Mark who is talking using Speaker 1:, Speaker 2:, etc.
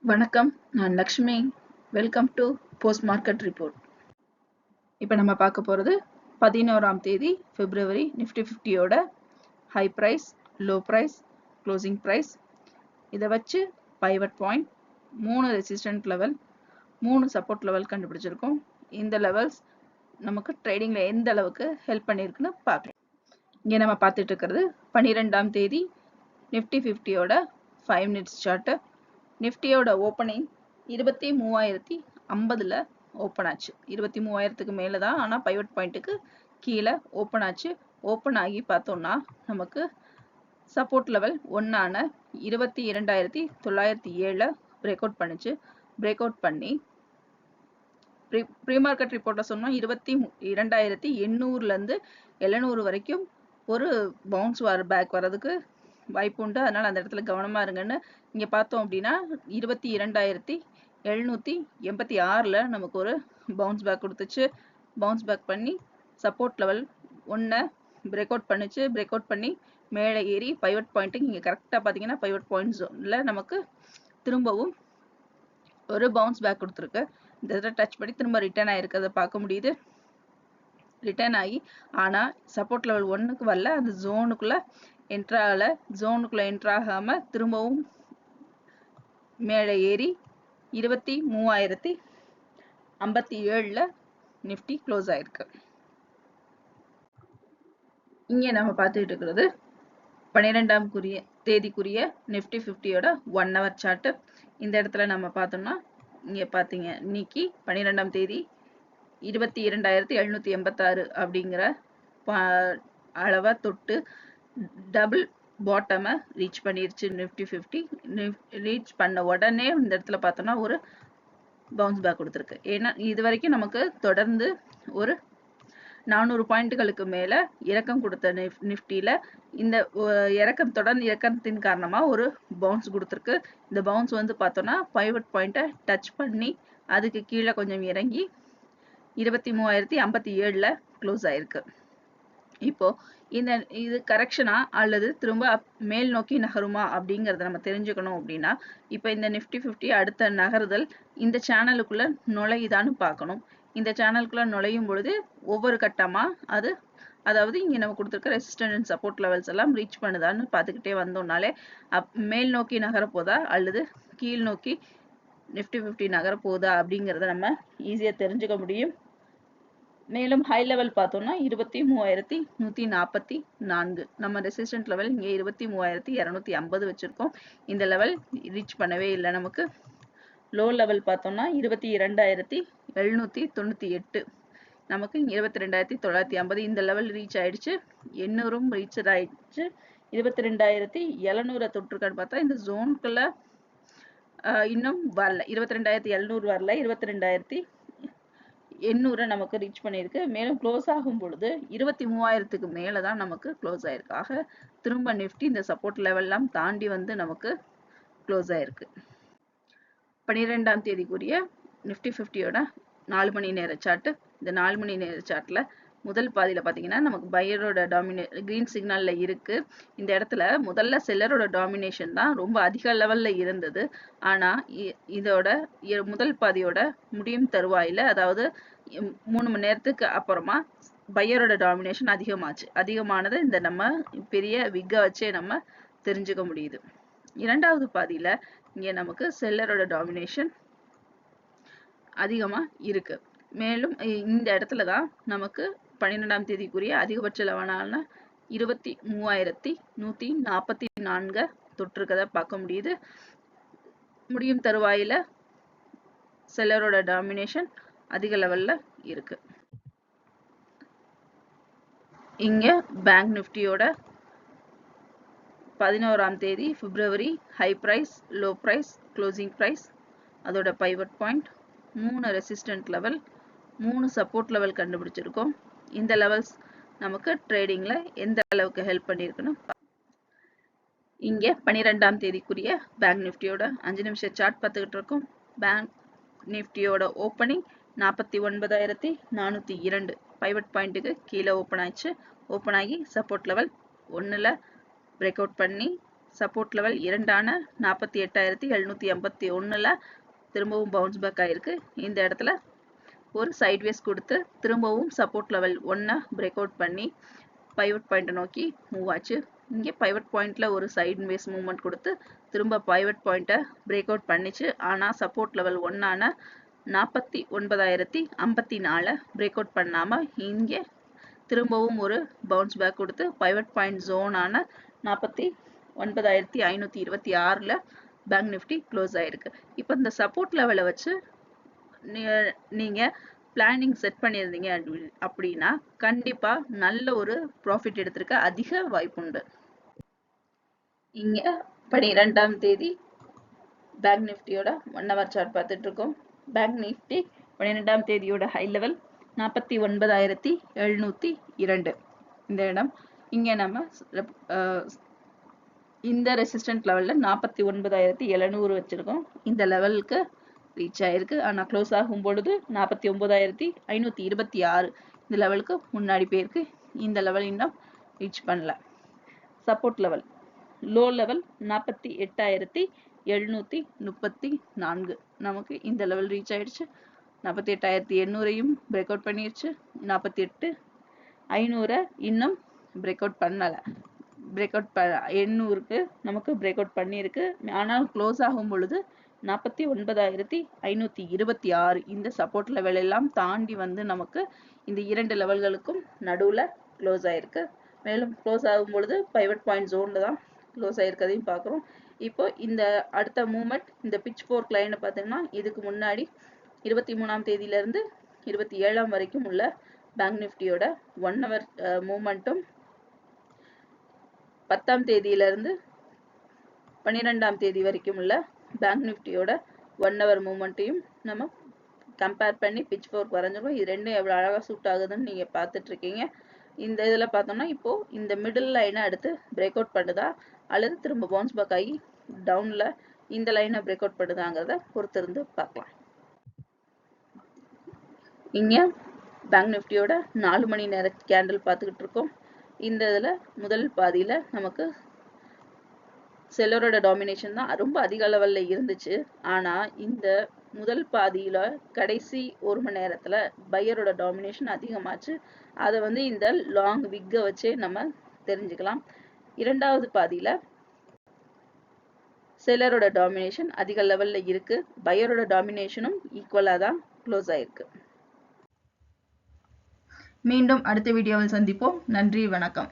Speaker 1: வணக்கம், நான் Lakshmi. Welcome to post market report. இப்போ நம்ம பார்க்க போகிறது 11ஆம் தேதி பிப்ரவரி நிஃப்டி 50யோட high price, low price, closing price, இதை வச்சு pivot point, 3 resistant level, 3 support level கண்டுபிடிச்சிருக்கோம். இந்த லெவல்ஸ் நமக்கு ட்ரேடிங்கில் எந்த அளவுக்கு ஹெல்ப் பண்ணியிருக்குன்னு பார்க்கலாம். இங்கே நம்ம பார்த்துட்டு இருக்கிறது 12ஆம் தேதி நிஃப்டி 50யோட 5 மினிட்ஸ் சார்ட்டு. நிஃப்டியோட ஓப்பனிங் 23,050ல் ஓப்பன் ஆச்சு. 23,000க்கு மேலே தான், ஆனால் பைவட் பாயிண்ட்டுக்கு கீழே ஓப்பன் ஆச்சு. ஓப்பன் ஆகி பார்த்தோம்னா நமக்கு சப்போர்ட் லெவல் ஒன்னான 22,907 பிரேக் அவுட் பண்ணுச்சு. பிரேக் அவுட் பண்ணி ப்ரீ மார்க்கெட் ரிப்போர்ட்டில் சொன்னோம் 22,800லேருந்து 700 வரைக்கும் ஒரு பவுன்ஸ் பேக் வர்றதுக்கு வாய்ப்பு உண்டு. அதனால் அந்த இடத்துல கவனமாக இருங்கன்னு. இங்கே பார்த்தோம் அப்படின்னா 22,786ல் நமக்கு ஒரு பவுன்ஸ் பேக் கொடுத்துச்சு. பவுன்ஸ் பேக் பண்ணி சப்போர்ட் லெவல் 1 பிரேக் அவுட் பண்ணுச்சு. பிரேக் அவுட் பண்ணி மேலே ஏறி பைவட் பாயிண்ட்டுக்கு இங்கே கரெக்டாக பார்த்தீங்கன்னா பைவட் பாயிண்ட் ஜோனில் நமக்கு திரும்பவும் ஒரு பவுன்ஸ் பேக் கொடுத்துருக்கு. இந்த இடத்துல டச் பண்ணி திரும்ப ரிட்டர்ன் ஆகிருக்கிறத பார்க்க முடியுது. ரிட்டர்ன் ஆகி ஆனால் சப்போர்ட் லெவல் 1க்கு வரல, அந்த ஜோனுக்குள்ளே என்ட்ராகலை. ஜோனுக்குள்ளே என்ட்ராகாமல் திரும்பவும் மேலே ஏறி 23,057ல் நிஃப்டி க்ளோஸ் ஆயிருக்கு. இங்கே நம்ம பார்த்துக்கிட்டு இருக்கிறது 12ஆம் தேதிக்குரிய நிஃப்டி 50யோட 1 ஹவர் சார்ட்டு. இந்த இடத்துல நம்ம பார்த்தோம்னா இங்கே பார்த்தீங்க இன்னைக்கு 12ஆம் தேதி 22,786 அப்படிங்கிற அளவை தொட்டு டபுள் பாட்டமை ரீச் பண்ணிருச்சு நிஃப்டி 50. ரீச் பண்ண உடனே இந்த இடத்துல பார்த்தோம்னா ஒரு பவுன்ஸ் பேக் கொடுத்துருக்கு. ஏன்னா இது வரைக்கும் நமக்கு தொடர்ந்து ஒரு 400 பாயிண்ட்டுகளுக்கு மேலே இறக்கம் கொடுத்த நிஃப்டியில் இந்த தொடர்ந்து இறக்கத்தின் காரணமாக ஒரு பவுன்ஸ் கொடுத்துருக்கு. இந்த பவுன்ஸ் வந்து பார்த்தோன்னா பைவட் பாயிண்ட்டை டச் பண்ணி அதுக்கு கீழே கொஞ்சம் இறங்கி 23,057ல் க்ளோஸ் ஆயிருக்கு. இப்போ இது கரெக்ஷனா அல்லது திரும்ப மேல் நோக்கி நகருமா அப்படிங்கிறத நம்ம தெரிஞ்சுக்கணும். அப்படின்னா இப்போ இந்த நிஃப்டி 50 அடுத்த நகருதல் இந்த சேனலுக்குள்ள நுழையுதான்னு பார்க்கணும். இந்த சேனலுக்குள்ள நுழையும் பொழுது ஒவ்வொரு கட்டமா அதாவது இங்கே நம்ம கொடுத்துருக்க ரெசிஸ்டன்ட் அண்ட் சப்போர்ட் லெவல்ஸ் எல்லாம் ரீச் பண்ணுதான்னு பார்த்துக்கிட்டே வந்தோம்னாலே மேல் நோக்கி நகர போதா அல்லது கீழ் நோக்கி நிஃப்டி 50 நகர போதா அப்படிங்கிறத நம்ம ஈஸியாக தெரிஞ்சுக்க முடியும். மேலும் ஹை லெவல் பார்த்தோம்னா 23,144 நம்ம ரெசிஸ்டன்ட் லெவல் இங்கே 23,250 வச்சிருக்கோம். இந்த லெவல் ரீச் பண்ணவே இல்லை. நமக்கு லோ லெவல் பார்த்தோம்னா 22,798, நமக்கு 22,950 இந்த லெவல் ரீச் ஆயிடுச்சு. 800ம் ரீச் ஆயிடுச்சு. 22,700 தொற்றுக்கான்னு பார்த்தா இந்த ஜோனுக்குள்ள இன்னும் வரல. 22,700 வரல, 22,800 நமக்கு ரீச் பண்ணியிருக்கு. மேலும் க்ளோஸ் ஆகும் பொழுது 23,000க்கு மேலே தான் நமக்கு க்ளோஸ் ஆயிருக்கு. ஆக திரும்ப நிஃப்டி இந்த சப்போர்ட் லெவல்லாம் தாண்டி வந்து நமக்கு க்ளோஸ் ஆயிருக்கு. 12ஆம் தேதிக்குரிய நிஃப்டி 50யோட 4 மணி நேர சார்ட்டு. இந்த 4 மணி நேர சார்ட்டில் முதல் பாதியில் பார்த்தீங்கன்னா நமக்கு பையரோட கிரீன் சிக்னலில் இருக்குது. இந்த இடத்துல முதல்ல செல்லரோட டாமினேஷன் தான் ரொம்ப அதிக லெவலில் இருந்தது. ஆனால் இதோட முதல் பாதியோட முடியும் தருவாயில், அதாவது 3 மணி நேரத்துக்கு அப்புறமா பையரோட டாமினேஷன் அதிகமாச்சு. அதிகமானது இந்த நம்ம பெரிய விக்கை வச்சே நம்ம தெரிஞ்சுக்க முடியுது. இரண்டாவது பாதியில் இங்கே நமக்கு செல்லரோட டாமினேஷன் அதிகமாக இருக்கு. மேலும் இந்த இடத்துல தான் நமக்கு 12ஆம் தேதிக்குரிய அதிகபட்ச லெவலான 23,144 தொற்றுக்கதை பார்க்க முடியுது. முடியும் தருவாயில் செல்லரோட டாமினேஷன் அதிக லெவலில் இருக்கு. இங்கே பேங்க் நிஃப்டியோட 11ஆம் தேதி February high price, low price, closing price, அதோட pivot point, 3 resistant level, 3 support level கண்டுபிடிச்சிருக்கோம். இந்த லெவல்ஸ் நமக்கு ட்ரேடிங்கில் எந்த அளவுக்கு ஹெல்ப் பண்ணியிருக்குன்னு இங்கே 12ஆம் தேதிக்குரிய பேங்க் நிஃப்டியோட 5 நிமிஷ சார்ட் பார்த்துக்கிட்டு இருக்கோம். பேங்க் நிஃப்டியோட ஓப்பனிங் 49,402 பைவட் பாயிண்ட்டுக்கு கீழே ஓப்பன் ஆயிடுச்சு. ஓப்பன் ஆகி சப்போர்ட் லெவல் 1ல் பிரேக் அவுட் பண்ணி சப்போர்ட் லெவல் 2ஆன 48,781ல திரும்பவும் பவுன்ஸ் பேக் ஆயிருக்கு. இந்த இடத்துல ஒரு சைட்வேஸ் கொடுத்து திரும்பவும் சப்போர்ட் லெவல் 1 பிரேக் அவுட் பண்ணி பைவட் பாயிண்ட்டை நோக்கி மூவ் ஆச்சு. இங்கே பைவட் பாயிண்ட்ல ஒரு சைட்வேஸ் மூவ்மெண்ட் கொடுத்து திரும்ப பைவட் பாயிண்ட்டை பிரேக் அவுட் பண்ணிச்சு. ஆனால் சப்போர்ட் லெவல் 1ஆன 49,054 பிரேக் அவுட் பண்ணாம இங்கே திரும்பவும் ஒரு பவுன்ஸ் பேக் கொடுத்து பைவட் பாயிண்ட் ஜோனான 49,526ல பேங்க் நிஃப்டி க்ளோஸ் ஆயிருக்கு. இப்போ இந்த சப்போர்ட் லெவலை வச்சு நீங்க பிளானிங் செட் பண்ணியிருந்தீங்க அப்படின்னா கண்டிப்பா நல்ல ஒரு ப்ராஃபிட் எடுத்திருக்க அதிக வாய்ப்புண்டு. இங்க 12ஆம் தேதி பேங்க் நிஃப்டியோட 1 ஹவர் சார்ட் பார்த்துட்டு இருக்கோம். பேங்க் நிஃப்டி 12ஆம் தேதியோட ஹை லெவல் 49,702. இந்த இடம் இங்க நம்ம இந்த ரெசிஸ்டன்ட் லெவல்ல 49,700 வச்சிருக்கோம். இந்த லெவலுக்கு ரீச் ஆயிருக்கு. ஆனா க்ளோஸ் ஆகும் பொழுது 49,526 இந்த லெவலுக்கு முன்னாடி போயிருக்கு. இந்த லெவல் இன்னும் ரீச் பண்ணல. சப்போர்ட் லெவல் லோ லெவல் 48,734 நமக்கு இந்த லெவல் ரீச் ஆயிடுச்சு. 48,800ஐயும் பிரேக் அவுட் பண்ணிருச்சு. 48,500 இன்னும் பிரேக் அவுட் பண்ணல. பிரேக் அவுட் 800க்கு நமக்கு பிரேக் அவுட் பண்ணியிருக்கு. ஆனால் க்ளோஸ் ஆகும் பொழுது 49,526 இந்த சப்போர்ட் லெவல் எல்லாம் தாண்டி வந்து நமக்கு இந்த இரண்டு லெவல்களுக்கும் நடுவுல க்ளோஸ் ஆயிருக்கு. மேலும் க்ளோஸ் ஆகும் பொழுது பைவட் பாயிண்ட் ஜோன்ல தான் க்ளோஸ் ஆயிருக்கதையும் பார்க்குறோம். இப்போ இந்த அடுத்த மூவ்மெண்ட் இந்த பிட்ச் ஃபோர்க் லைனை பார்த்தீங்கன்னா இதுக்கு முன்னாடி 23ஆம் தேதியிலிருந்து 27ஆம் வரைக்கும் உள்ள பேங்க் நிஃப்டியோட 1 ஹவர் மூவ்மெண்ட்டும் 10ஆம் தேதியிலிருந்து 12ஆம் தேதி வரைக்கும் உள்ள பேங்க் நிஃப்டியோட 1 ஹவர் மூவ்மெண்ட்டையும் நம்ம கம்பேர் பண்ணி பிட்ச் ஃபோர்க் வரைஞ்சிருக்கோம். இது ரெண்டும் எவ்வளோ அழகாக சூட் ஆகுதுன்னு நீங்கள் பார்த்துட்டு இருக்கீங்க. இந்த இதில் பார்த்தோம்னா இப்போ இந்த மிடில் லைனை அடுத்து பிரேக் அவுட் பண்ணுதா அல்லது திரும்ப பவுன்ஸ் பேக் ஆகி டவுனில் இந்த லைனை பிரேக் அவுட் பண்ணுதாங்கிறத பொறுத்திருந்து பார்க்கலாம். இங்கே பேங்க் நிஃப்டியோட 4 மணி நேர கேண்டில் பார்த்துக்கிட்டு இருக்கோம். இந்த இதில் முதல் பாதியில் நமக்கு செல்லரோட டாமினேஷன் தான் ரொம்ப அதிக லெவலில் இருந்துச்சு. ஆனால் இந்த முதல் பாதியில் கடைசி 1 மணி நேரத்தில் பையரோட டாமினேஷன் அதிகமாச்சு. அதை வந்து இந்த லாங் விக்கை வச்சே நம்ம தெரிஞ்சுக்கலாம். இரண்டாவது பாதியில் செல்லரோட டாமினேஷன் அதிக லெவலில் இருக்கு. பையரோட டாமினேஷனும் ஈக்குவலாக தான் க்ளோஸ் ஆயிருக்கு. மீண்டும் அடுத்த வீடியோவில் சந்திப்போம். நன்றி, வணக்கம்.